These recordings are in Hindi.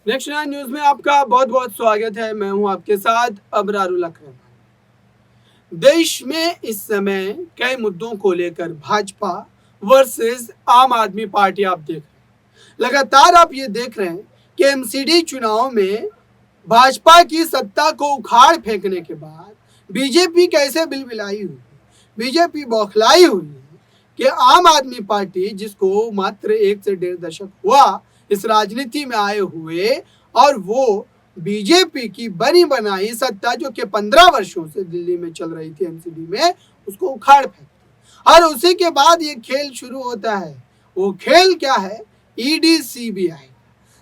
नेक्स्ट 9 न्यूज में आपका बहुत बहुत स्वागत है। मैं हूं आपके साथ अबरारुल अकरम। देश में इस समय कई मुद्दों को लेकर भाजपा वर्सेस आम आदमी पार्टी आप देख रहे हैं। लगातार आप ये देख रहे हैं कि एमसीडी चुनाव में भाजपा की सत्ता को उखाड़ फेंकने के बाद बीजेपी कैसे बिलबिलाई हुई, बीजेपी बौखलाई हुई है कि आम आदमी पार्टी जिसको मात्र 1 से 1.5 दशक हुआ इस राजनीति में आए हुए, और वो बीजेपी की बनी बनाई सत्ता जो कि 15 वर्षों से दिल्ली में चल रही थी एमसीडी में, उसको उखाड़ फेंकती। और उसी के बाद ये खेल शुरू होता है। वो खेल क्या है? ED CBI.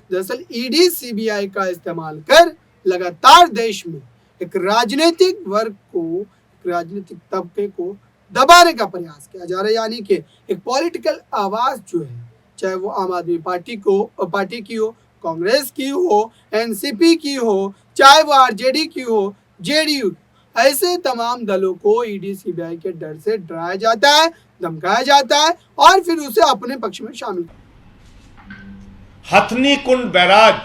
दरअसल ईडी सीबीआई का इस्तेमाल कर लगातार देश में एक राजनीतिक वर्ग को, राजनीतिक तबके को दबाने का प्रयास किया जा रहा है। यानी कि एक पॉलिटिकल आवाज जो है, चाहे वो आम आदमी पार्टी की हो, कांग्रेस की हो, एनसीपी की हो, चाहे वो आरजेडी की हो, जेडीयू, ऐसे तमाम दलों को ईडी सीबीआई के डर से डराया जाता है, धमकाया जाता है और फिर उसे अपने पक्ष में शामिल। हथनी कुंड बैराज,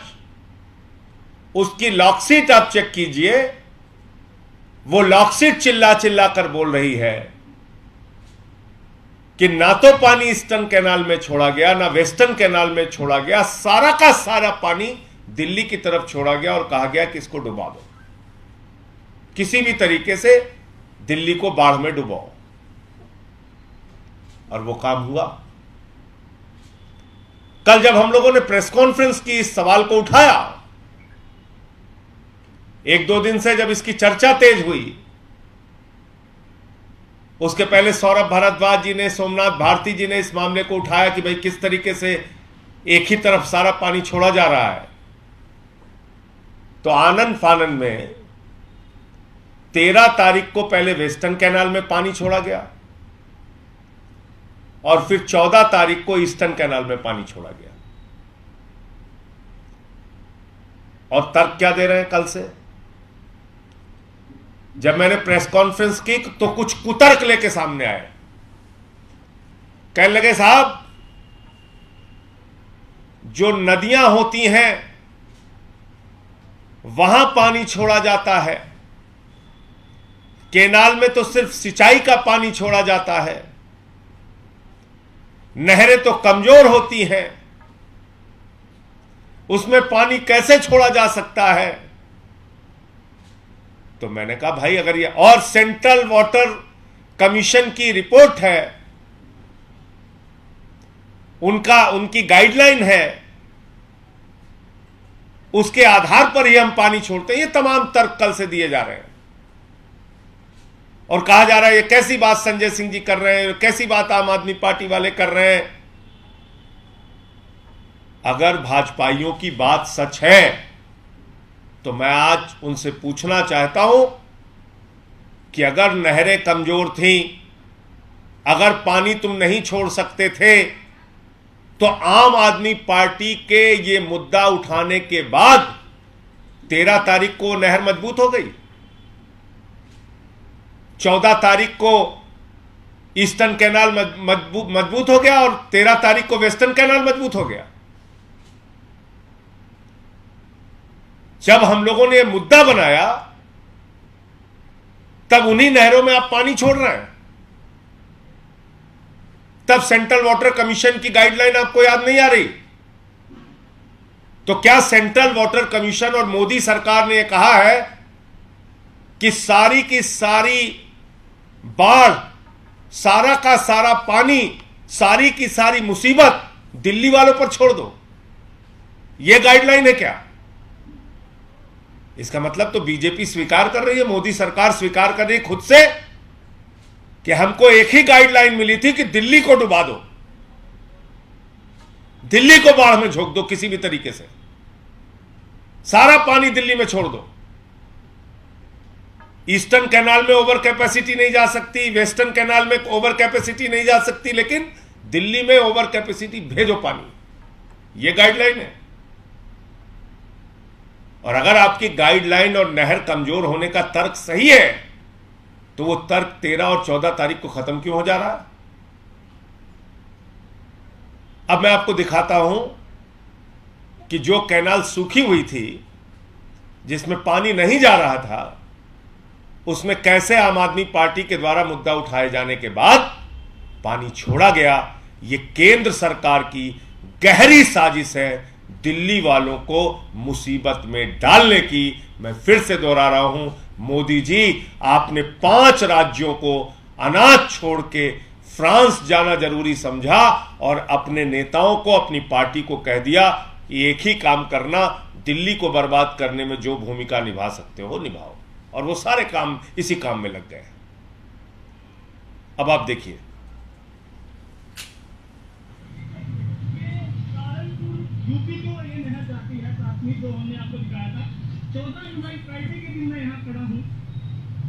उसकी लॉकशीट आप चेक कीजिए। वो लॉकशीट चिल्ला चिल्ला कर बोल रही है कि ना तो पानी ईस्टर्न कैनाल में छोड़ा गया, ना वेस्टर्न कैनाल में छोड़ा गया, सारा का सारा पानी दिल्ली की तरफ छोड़ा गया और कहा गया कि इसको डुबा दो, किसी भी तरीके से दिल्ली को बाढ़ में डुबाओ। और वो काम हुआ। कल जब हम लोगों ने प्रेस कॉन्फ्रेंस की इस सवाल को उठाया, 1-2 दिन से जब इसकी चर्चा तेज हुई, उसके पहले सौरभ भारद्वाज जी ने, सोमनाथ भारती जी ने इस मामले को उठाया कि भाई किस तरीके से एक ही तरफ सारा पानी छोड़ा जा रहा है। तो आनन फानन में 13 तारीख को पहले वेस्टर्न कैनाल में पानी छोड़ा गया और फिर 14 तारीख को ईस्टर्न कैनाल में पानी छोड़ा गया। और तर्क क्या दे रहे हैं कल से? जब मैंने प्रेस कॉन्फ्रेंस की तो कुछ कुतर्क लेके सामने आए। कहने लगे, साहब जो नदियां होती हैं वहां पानी छोड़ा जाता है, केनाल में तो सिर्फ सिंचाई का पानी छोड़ा जाता है, नहरें तो कमजोर होती हैं, उसमें पानी कैसे छोड़ा जा सकता है? तो मैंने कहा भाई अगर ये, और सेंट्रल वाटर कमीशन की रिपोर्ट है, उनकी गाइडलाइन है, उसके आधार पर ही हम पानी छोड़ते हैं। ये तमाम तर्क कल से दिए जा रहे हैं और कहा जा रहा है ये कैसी बात संजय सिंह जी कर रहे हैं, कैसी बात आम आदमी पार्टी वाले कर रहे हैं। अगर भाजपाइयों की बात सच है तो मैं आज उनसे पूछना चाहता हूं कि अगर नहरें कमजोर थीं, अगर पानी तुम नहीं छोड़ सकते थे, तो आम आदमी पार्टी के ये मुद्दा उठाने के बाद 13 तारीख को नहर मजबूत हो गई, 14 तारीख को ईस्टर्न कैनाल मजबूत हो गया और 13 तारीख को वेस्टर्न कैनाल मजबूत हो गया। जब हम लोगों ने यह मुद्दा बनाया तब उन्हीं नहरों में आप पानी छोड़ रहे हैं। तब सेंट्रल वाटर कमीशन की गाइडलाइन आपको याद नहीं आ रही? तो क्या सेंट्रल वाटर कमीशन और मोदी सरकार ने कहा है कि सारी की सारी बाढ़, सारा का सारा पानी, सारी की सारी मुसीबत दिल्ली वालों पर छोड़ दो? यह गाइडलाइन है क्या? इसका मतलब तो बीजेपी स्वीकार कर रही है, मोदी सरकार स्वीकार कर रही है खुद से कि हमको एक ही गाइडलाइन मिली थी कि दिल्ली को डुबा दो, दिल्ली को बाढ़ में झोंक दो, किसी भी तरीके से सारा पानी दिल्ली में छोड़ दो। ईस्टर्न कैनाल में ओवर कैपेसिटी नहीं जा सकती, वेस्टर्न कैनाल में ओवर कैपेसिटी नहीं जा सकती, लेकिन दिल्ली में ओवर कैपेसिटी भेजो पानी। यह गाइडलाइन है। और अगर आपकी गाइडलाइन और नहर कमजोर होने का तर्क सही है तो वो तर्क 13 और 14 तारीख को खत्म क्यों हो जा रहा है? अब मैं आपको दिखाता हूं कि जो कैनाल सूखी हुई थी, जिसमें पानी नहीं जा रहा था, उसमें कैसे आम आदमी पार्टी के द्वारा मुद्दा उठाए जाने के बाद पानी छोड़ा गया। ये केंद्र सरकार की गहरी साजिश है दिल्ली वालों को मुसीबत में डालने की। मैं फिर से दोहरा रहा हूं, मोदी जी, आपने 5 राज्यों को अनाज छोड़ के फ्रांस जाना जरूरी समझा और अपने नेताओं को, अपनी पार्टी को कह दिया कि एक ही काम करना, दिल्ली को बर्बाद करने में जो भूमिका निभा सकते हो निभाओ। और वो सारे काम इसी काम में लग गए। अब आप देखिए, यूपी को ये नहर जाती है, प्राथमिक जो हमने आपको दिखाया था 14 जुलाई फ्राइडे के दिन मैं यहाँ खड़ा हूँ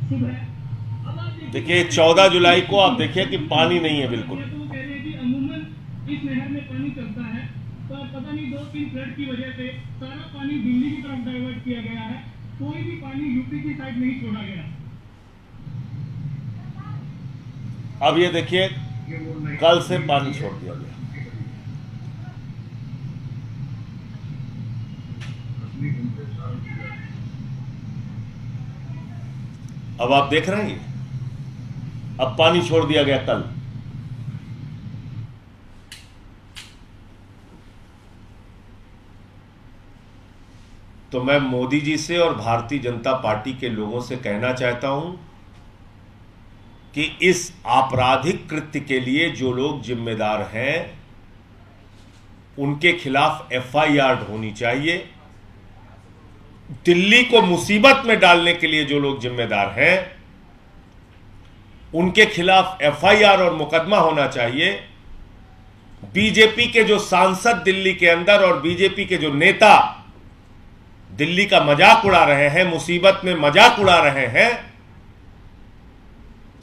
सुबह। अब आप देखिए 14 जुलाई को आप देखिए कि पानी नहीं है बिल्कुल। तो वो कह रहे हैं कि अमूमन इस नहर में पानी चलता है, तो अब पता नहीं 2-3 फ्लड की वजह से सारा पानी दिल्ली की तरफ डाइवर्ट किया गया है, कोई भी पानी यूपी की साइड नहीं छोड़ा गया। अब ये देखिए, कल से पानी छोड़ दिया गया। अब आप देख रहे हैं, अब पानी छोड़ दिया गया कल। तो मैं मोदी जी से और भारतीय जनता पार्टी के लोगों से कहना चाहता हूं कि इस आपराधिक कृत्य के लिए जो लोग जिम्मेदार हैं उनके खिलाफ एफआईआर होनी चाहिए। दिल्ली को मुसीबत में डालने के लिए जो लोग जिम्मेदार हैं उनके खिलाफ एफआईआर और मुकदमा होना चाहिए। बीजेपी के जो सांसद दिल्ली के अंदर और बीजेपी के जो नेता दिल्ली का मजाक उड़ा रहे हैं, मुसीबत में मजाक उड़ा रहे हैं,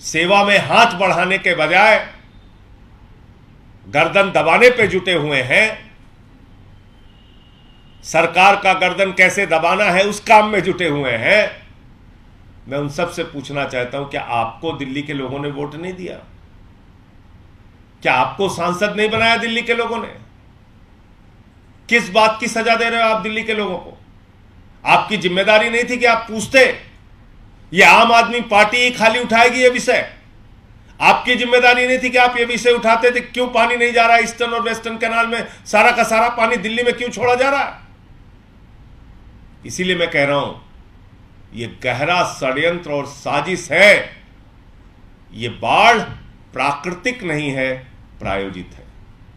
सेवा में हाथ बढ़ाने के बजाय गर्दन दबाने पे जुटे हुए हैं, सरकार का गर्दन कैसे दबाना है उस काम में जुटे हुए हैं। मैं उन सब से पूछना चाहता हूं, क्या आपको दिल्ली के लोगों ने वोट नहीं दिया? क्या आपको सांसद नहीं बनाया दिल्ली के लोगों ने? किस बात की सजा दे रहे हो आप दिल्ली के लोगों को? आपकी जिम्मेदारी नहीं थी कि आप पूछते? ये आम आदमी पार्टी ही खाली उठाएगी ये विषय? आपकी जिम्मेदारी नहीं थी कि आप ये विषय उठाते थे? क्यों पानी नहीं जा रहा है ईस्टर्न और वेस्टर्न कैनाल में? सारा का सारा पानी दिल्ली में क्यों छोड़ा जा रहा है? इसीलिए मैं कह रहा हूं, ये गहरा षड्यंत्र और साजिश है। ये बाढ़ प्राकृतिक नहीं है, प्रायोजित है।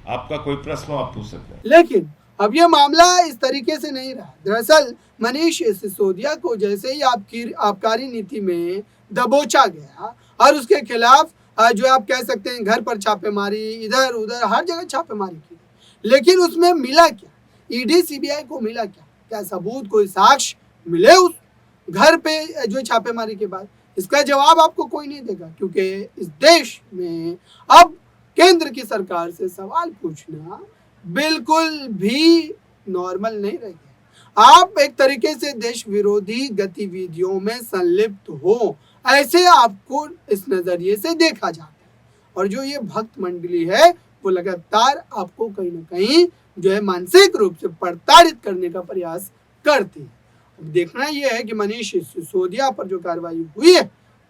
आपका कोई प्रश्न आप पूछ सकते हैं। लेकिन अब ये मामला इस तरीके से नहीं रहा। दरअसल मनीष सिसोदिया को जैसे ही आबकारी नीति में दबोचा गया और उसके खिलाफ जो आप कह सकते हैं घर पर छापेमारी, इधर उधर हर जगह छापेमारी की, लेकिन उसमें मिला क्या? ईडी सीबीआई को मिला क्या? क्या सबूत, कोई साक्ष्य मिले उस घर पे जो छापेमारी के बाद? इसका जवाब आपको कोई नहीं देगा, क्योंकि इस देश में अब केंद्र की सरकार से सवाल पूछना बिल्कुल भी नॉर्मल नहीं रह गया। आप एक तरीके से देश विरोधी गतिविधियों में संलिप्त हो, ऐसे आपको इस नजरिए से देखा जाता है। और जो ये भक्त मंडली है वो लगातार आपको कहीं ना कहीं जो है मानसिक रूप से प्रताड़ित करने का प्रयास करती है। अब देखना यह है कि मनीष सिसोदिया पर जो कार्रवाई हुई है,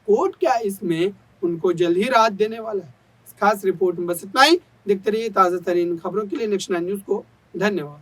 कोर्ट क्या इसमें उनको जल्द ही राहत देने वाला है। इस खास रिपोर्ट में बस इतना ही। देखते रहिए ताज़ा तरीन खबरों के लिए नेक्स्ट 9 न्यूज़ को। धन्यवाद।